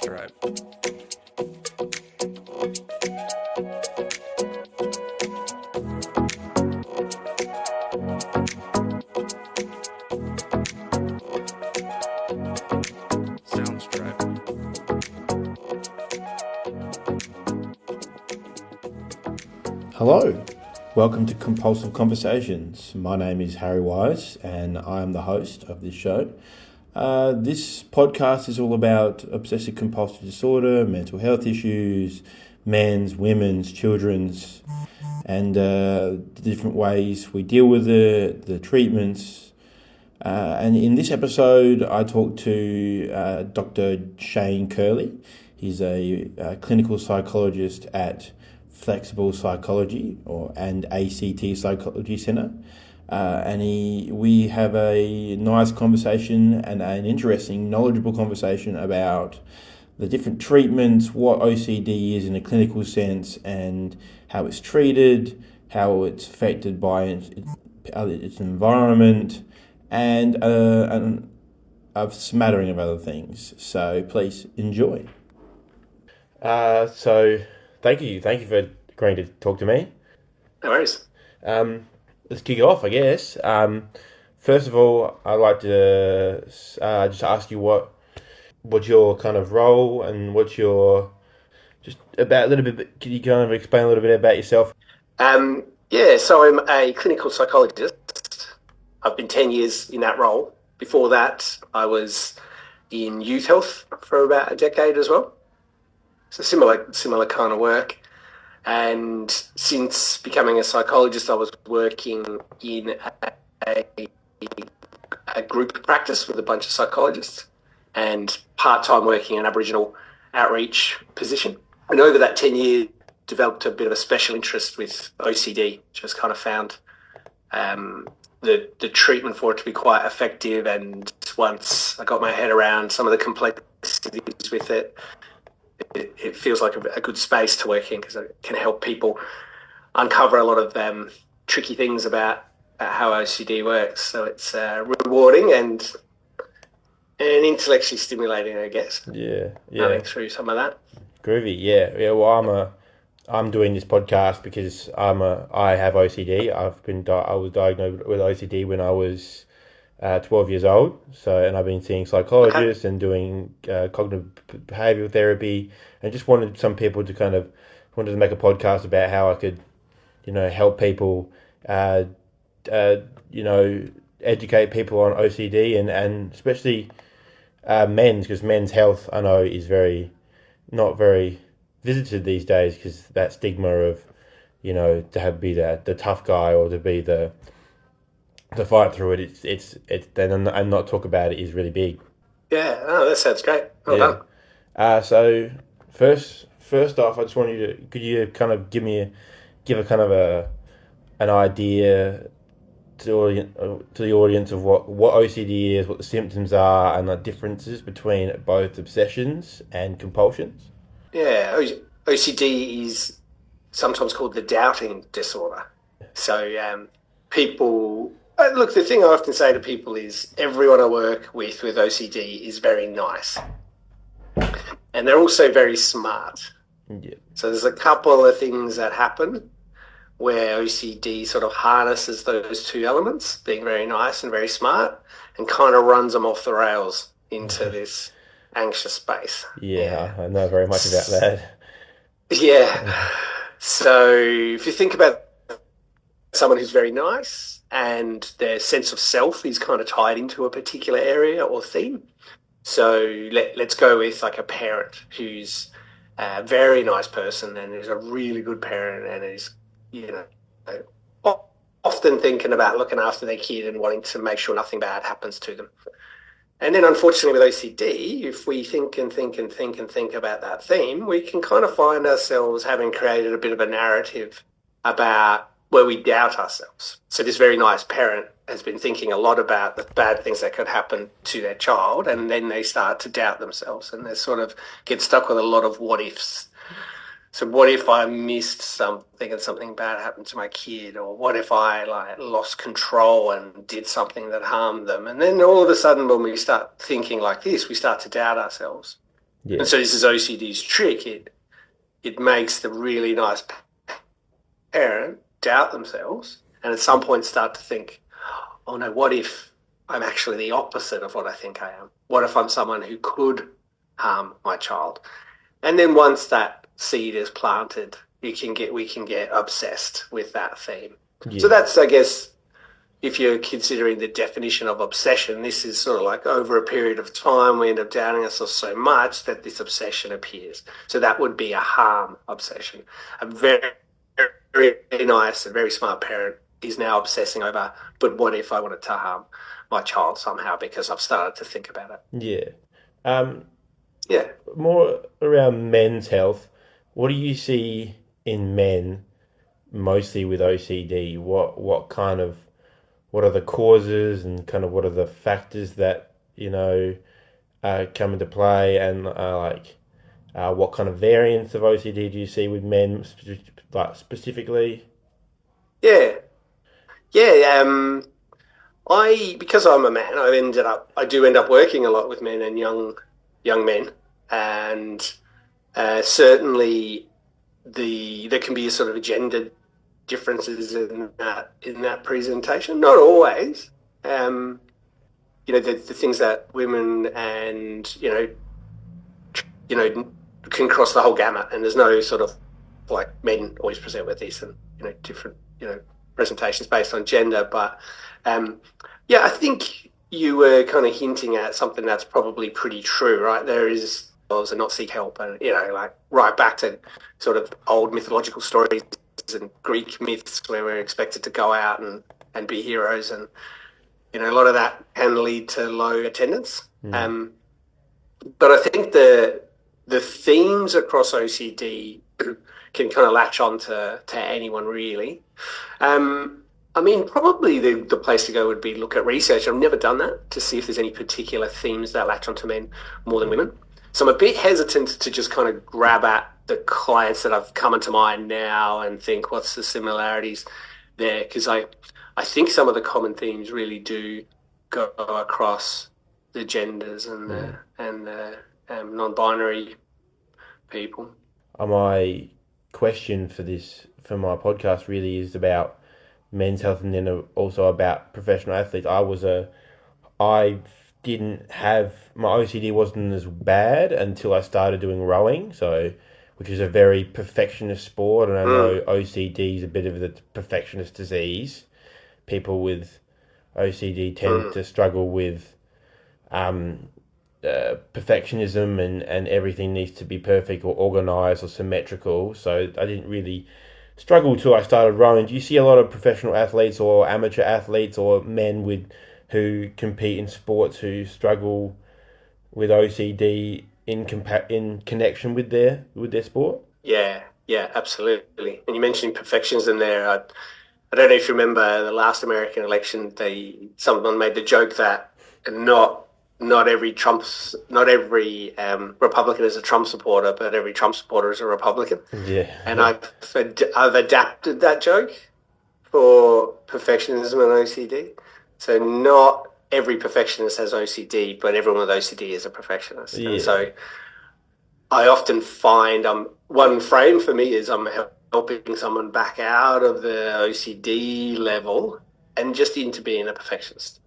Stripe. Soundstripe. Hello, welcome to Compulsive Conversations. My name is Harry Wise and I am the host of this show. This podcast is all about obsessive compulsive disorder, mental health issues, men's, women's, children's, and the different ways we deal with it, the treatments. And in this episode, I talked to Dr. Shane Curley. He's a clinical psychologist at Flexible Psychology and ACT Psychology Centre. We have a nice conversation and an interesting, knowledgeable conversation about the different treatments, what OCD is in a clinical sense, and how it's treated, how it's affected by its environment, and a smattering of other things. So please enjoy. So thank you for agreeing to talk to me. No worries. Let's kick it off, I guess. First of all, I'd like to just ask you what's your kind of role and what's your can you kind of explain a little bit about yourself? So I'm a clinical psychologist. I've been 10 years in that role. Before that, I was in youth health for about a decade as well. So similar kind of work. And since becoming a psychologist, I was working in a group practice with a bunch of psychologists and part-time working in an Aboriginal outreach position. And over that 10 years, developed a bit of a special interest with OCD. Just kind of found the treatment for it to be quite effective. And once I got my head around some of the complexities with it, it feels like a good space to work in because it can help people uncover a lot of tricky things about how OCD works. So it's rewarding and intellectually stimulating, I guess. Yeah. Going through some of that. Groovy, yeah. Well, I'm doing this podcast because I have OCD. I was diagnosed with OCD when I was 12 years old. And I've been seeing psychologists and doing cognitive behavioral therapy, and just wanted some people to make a podcast about how I could, help people, educate people on OCD and especially men's, because men's health I know is not very visited these days because that stigma of, to be the tough guy or to be the fight through it, it's then and not talk about it is really big. Yeah, that sounds great. Well done. So first off, I just want could you kind of give a kind of an idea to the audience of what OCD is, what the symptoms are, and the differences between both obsessions and compulsions? Yeah, OCD is sometimes called the doubting disorder. So people... Look, the thing I often say to people is everyone I work with OCD is very nice. And they're also very smart. Yeah. So there's a couple of things that happen where OCD sort of harnesses those two elements, being very nice and very smart, and kind of runs them off the rails into this anxious space. Yeah, I know very much about that. Yeah. So if you think about someone who's very nice, and their sense of self is kind of tied into a particular area or theme. So let's go with like a parent who's a very nice person and is a really good parent and is, often thinking about looking after their kid and wanting to make sure nothing bad happens to them. And then unfortunately with OCD, if we think about that theme, we can kind of find ourselves having created a bit of a narrative about where we doubt ourselves. So this very nice parent has been thinking a lot about the bad things that could happen to their child, and then they start to doubt themselves and they sort of get stuck with a lot of what ifs. So what if I missed something and something bad happened to my kid? Or what if I lost control and did something that harmed them? And then all of a sudden when we start thinking like this, we start to doubt ourselves. Yeah. And so this is OCD's trick. It makes the really nice parent doubt themselves and at some point start to think, oh no, what if I'm actually the opposite of what I think I am? What if I'm someone who could harm my child? And then once that seed is planted, we can get obsessed with that theme. Yeah. So that's, I guess, if you're considering the definition of obsession, this is sort of like over a period of time, we end up doubting ourselves so much that this obsession appears. So that would be a harm obsession. A very, very nice and very smart parent is now obsessing over, but what if I wanted to harm my child somehow because I've started to think about it? Yeah. Yeah. More around men's health. What do you see in men mostly with OCD? What are the causes and kind of what are the factors that come into play, and what kind of variants of OCD do you see with men, specifically? Yeah. Yeah. Because I'm a man, I do end up working a lot with men and young men, and certainly there can be a sort of gender differences in that presentation. Not always. The things that women and can cross the whole gamut, and there's no sort of like men always present with these and different presentations based on gender, but I think you were kind of hinting at something that's probably pretty true, right? There is those and not seek help, and like right back to sort of old mythological stories and Greek myths where we're expected to go out and be heroes, and a lot of that can lead to low attendance. But I think the themes across OCD can kind of latch on to anyone really. I mean, probably the place to go would be look at research. I've never done that to see if there's any particular themes that latch onto men more than women. So I'm a bit hesitant to just kind of grab at the clients that have come into mind now and think what's the similarities there, because I think some of the common themes really do go across the genders and the non-binary people. My question for my podcast really is about men's health, and then also about professional athletes. I didn't have, my OCD wasn't as bad until I started doing rowing, which is a very perfectionist sport, and I know OCD is a bit of a perfectionist disease. People with OCD tend to struggle with perfectionism, and everything needs to be perfect or organised or symmetrical. So I didn't really struggle till I started rowing. Do you see a lot of professional athletes or amateur athletes or men who compete in sports who struggle with OCD in connection with their sport? Yeah, absolutely. And you mentioned perfectionism there. I don't know if you remember the last American election. Someone made the joke that not every Republican is a Trump supporter, but every Trump supporter is a Republican. Yeah. And I've adapted that joke for perfectionism and OCD. So not every perfectionist has OCD, but everyone with OCD is a perfectionist. Yeah. And so I often find one frame for me is I'm helping someone back out of the OCD level and just into being a perfectionist.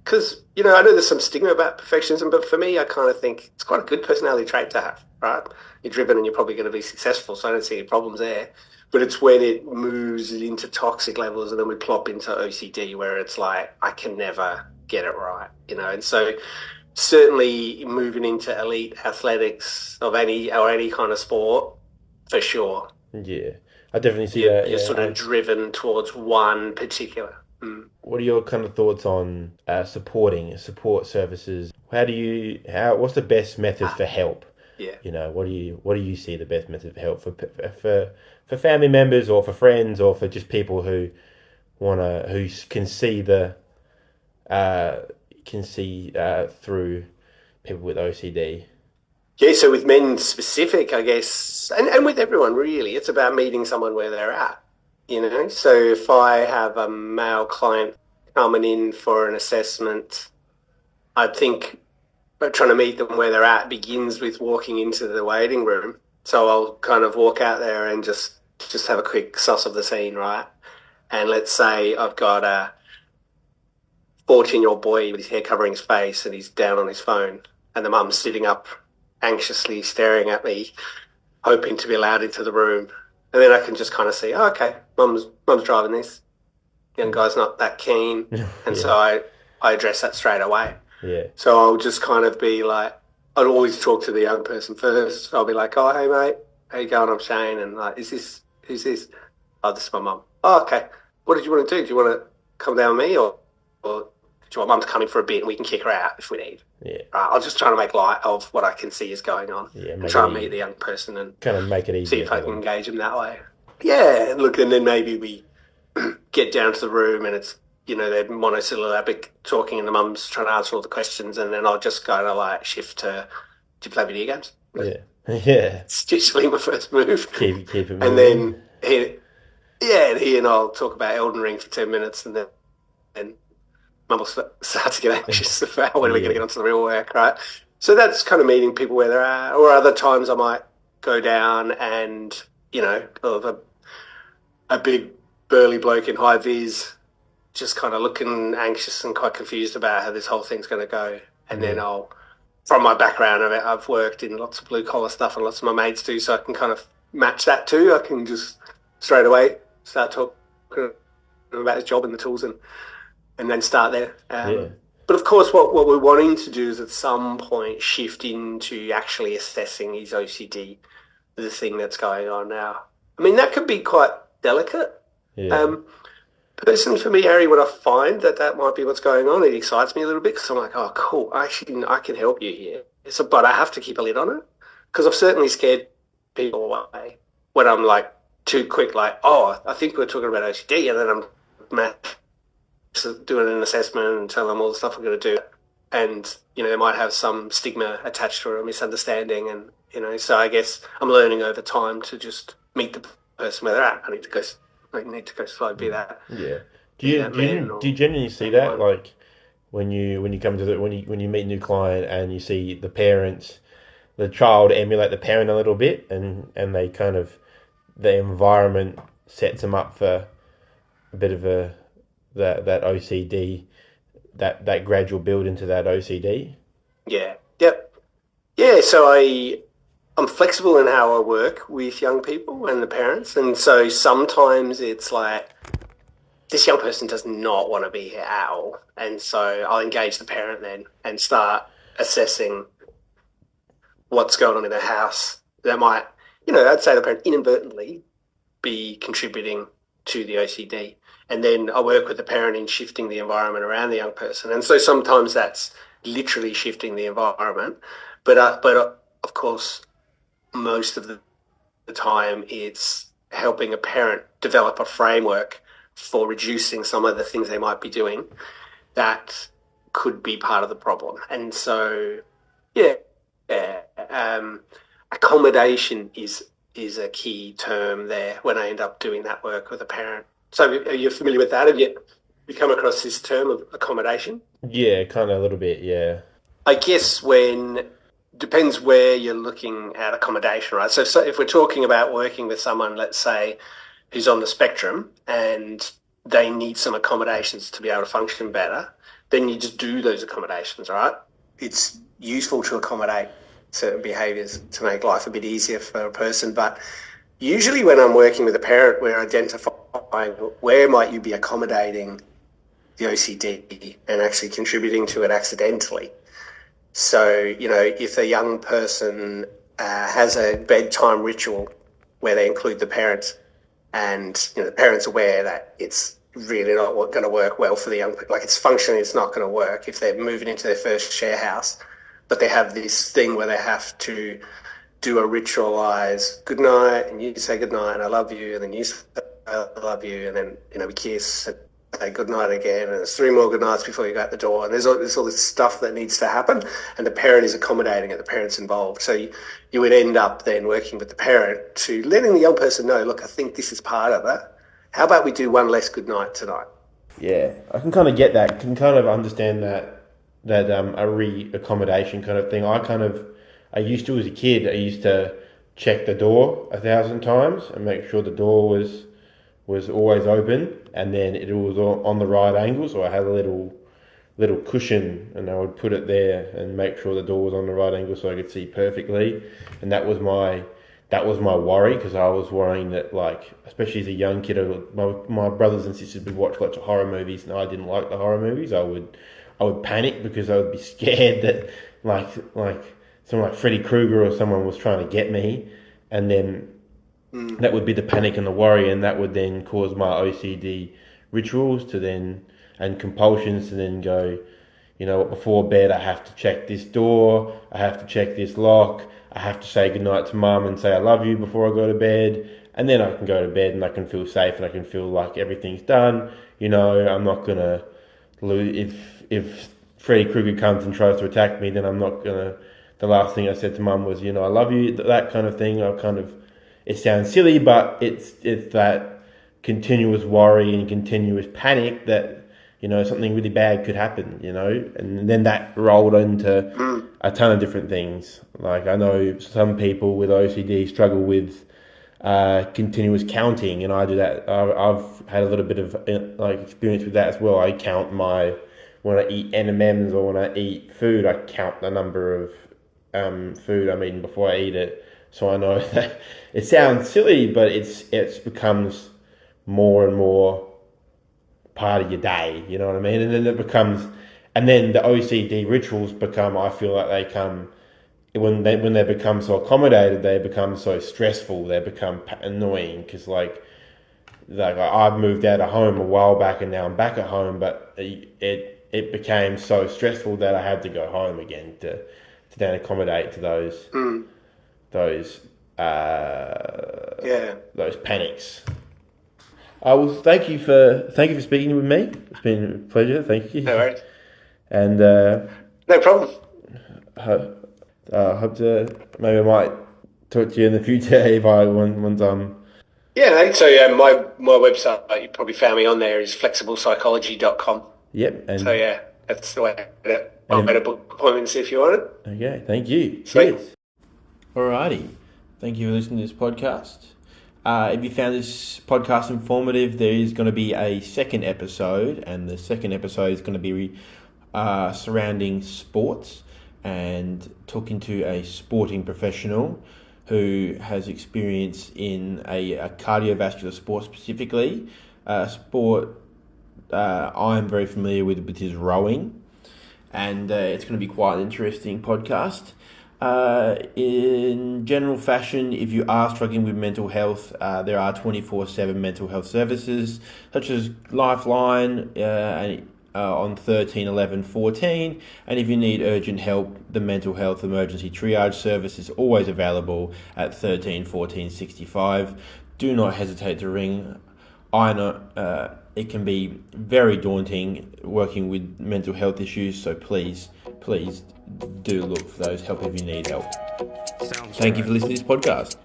Because, I know there's some stigma about perfectionism, but for me, I kind of think it's quite a good personality trait to have, right? You're driven and you're probably going to be successful, so I don't see any problems there. But it's when it moves into toxic levels and then we plop into OCD where it's like, I can never get it right, And so certainly moving into elite athletics of any kind of sport, for sure. Yeah, I definitely see that. You're sort of driven towards one particular. What are your kind of thoughts on support services? What's the best method for help? Yeah. What do you see the best method for help for family members or for friends or for just people who can see through people with OCD? Yeah, so with men specific, I guess, and with everyone really, it's about meeting someone where they're at. So if I have a male client coming in for an assessment, I think but trying to meet them where they're at begins with walking into the waiting room. So I'll kind of walk out there and just have a quick suss of the scene, right? And let's say I've got a 14-year-old boy with his hair covering his face and he's down on his phone, and the mum's sitting up anxiously staring at me, hoping to be allowed into the room. And then I can just kind of see, oh, okay, mum's driving this. Young guy's not that keen. And so I address that straight away. Yeah. So I'll just kind of be like, I'd always talk to the young person first. I'll be like, oh, hey, mate, how you going? I'm Shane. And like, who's this? Oh, this is my mum. Oh, okay. What did you want to do? Do you want to come down with me or do you want mum to come in for a bit and we can kick her out if we need? Yeah. I'll just try to make light of what I can see is going on. Yeah. And try and meet the young person and kind of make it easy. See if I can engage them that way. Yeah. Look, and then maybe we get down to the room and it's, they're monosyllabic talking and the mum's trying to answer all the questions, and then I'll just kind of like shift to, do you play video games? Yeah. Yeah. It's usually my first move. Keep it moving. And then he and I'll talk about Elden Ring for 10 minutes, and then mum will start to get anxious about when are we going to get onto the real work, right? So that's kind of meeting people where they're at. Or other times I might go down and, a big burly bloke in high vis just kind of looking anxious and quite confused about how this whole thing's going to go. And then from my background of it, I've worked in lots of blue collar stuff and lots of my mates do, so I can kind of match that too. I can just straight away start talking about his job and the tools and then start there. But of course, what we're wanting to do is at some point shift into actually assessing his OCD, the thing that's going on now. I mean, that could be quite delicate. Yeah. Personally, for me, Harry, when I find that might be what's going on, it excites me a little bit because I'm like, oh, cool, I can help you here. But I have to keep a lid on it because I've certainly scared people away when I'm like too quick, like, oh, I think we're talking about OCD, and then I'm doing an assessment and telling them all the stuff I'm going to do. And, they might have some stigma attached to it or misunderstanding. And, so I guess I'm learning over time to just meet the person where they're at. I need to go slow, be that. Yeah. Do you genuinely see that, like when you come to when you meet a new client and you see the child emulate the parent a little bit, and they kind of, the environment sets them up for a bit of that OCD, that gradual build into that OCD. Yeah. Yep. Yeah. So I'm flexible in how I work with young people and the parents. And so sometimes it's like, this young person does not want to be here at all. And so I'll engage the parent then and start assessing what's going on in their house. That might, I'd say the parent inadvertently be contributing to the OCD. And then I work with the parent in shifting the environment around the young person. And so sometimes that's literally shifting the environment. But of course, most of the time it's helping a parent develop a framework for reducing some of the things they might be doing that could be part of the problem. And so, accommodation is a key term there when I end up doing that work with a parent. So are you familiar with that? Have you come across this term of accommodation? Yeah, kind of a little bit, yeah. I guess depends where you're looking at accommodation, right? So if we're talking about working with someone, let's say, who's on the spectrum and they need some accommodations to be able to function better, then you just do those accommodations, right? It's useful to accommodate certain behaviours to make life a bit easier for a person. But usually when I'm working with a parent, we're identifying where might you be accommodating the OCD and actually contributing to it accidentally. So, if a young person has a bedtime ritual where they include the parent and, the parent's aware that it's really not going to work well for the young people, like it's functionally, it's not going to work if they're moving into their first share house, but they have this thing where they have to do a ritualized good night and you say good night and I love you, and then you say I love you, and then, we kiss and say good night again, and there's 3 more good nights before you go out the door, and there's all this stuff that needs to happen, and the parent is accommodating it, the parent's involved. So you would end up then working with the parent to letting the young person know, look, I think this is part of it. How about we do one less good night tonight? Yeah, I can kind of get that, can kind of understand that a re-accommodation kind of thing. I used to, as a kid, I used to check the door 1,000 times and make sure the door was always open, and then it was on the right angle. So I had a little cushion, and I would put it there and make sure the door was on the right angle so I could see perfectly. And that was my worry, because I was worrying that, like, especially as a young kid, my brothers and sisters would watch lots of horror movies, and I didn't like the horror movies. I would panic because I would be scared that like someone like Freddy Krueger or someone was trying to get me, and then that would be the panic and the worry, and that would then cause my OCD rituals and compulsions to then go, you know what, before bed I have to check this door, I have to check this lock, I have to say goodnight to mum and say I love you before I go to bed, and then I can go to bed and I can feel safe and I can feel like everything's done. You know, I'm not gonna lose if Freddy Krueger comes and tries to attack me, then I'm not gonna. The last thing I said to mum was, you know, I love you, that kind of thing. It sounds silly, but it's that continuous worry and continuous panic that, you know, something really bad could happen, you know, and then that rolled into a ton of different things. Like, I know some people with OCD struggle with continuous counting, and I do that. I've had a little bit of experience with that as well. I count when I eat M&Ms or when I eat food, I count the number of food I'm eating before I eat it. So I know that it sounds silly, but it becomes more and more part of your day, you know what I mean? And then the OCD rituals become, I feel like they come, when they become so accommodated, they become so stressful, they become annoying, because like I've moved out of home a while back and now I'm back at home, but it became so stressful that I had to go home again to then accommodate to those panics. Well, thank you for speaking with me. It's been a pleasure. Thank you. No worries. And no problem. Hope to maybe I might talk to you in the future if once I'm. Yeah, so my website, you probably found me on there, is flexiblepsychology.com. Yep. And so yeah, that's the way to book appointments if you want it. Okay, thank you. Sweet. Cheers. Alrighty, thank you for listening to this podcast. If you found this podcast informative, there is going to be a second episode, and the second episode is going to be surrounding sports and talking to a sporting professional who has experience in a cardiovascular sport specifically. Sport I'm very familiar with is rowing, and it's going to be quite an interesting podcast. In general fashion, if you are struggling with mental health, there are 24/7 mental health services such as Lifeline on 13 11 14, and if you need urgent help, the mental health emergency triage service is always available at 13 14 65. Do not hesitate to ring. I know it can be very daunting working with mental health issues, so please do look for those help if you need help. Thank you for listening to this podcast.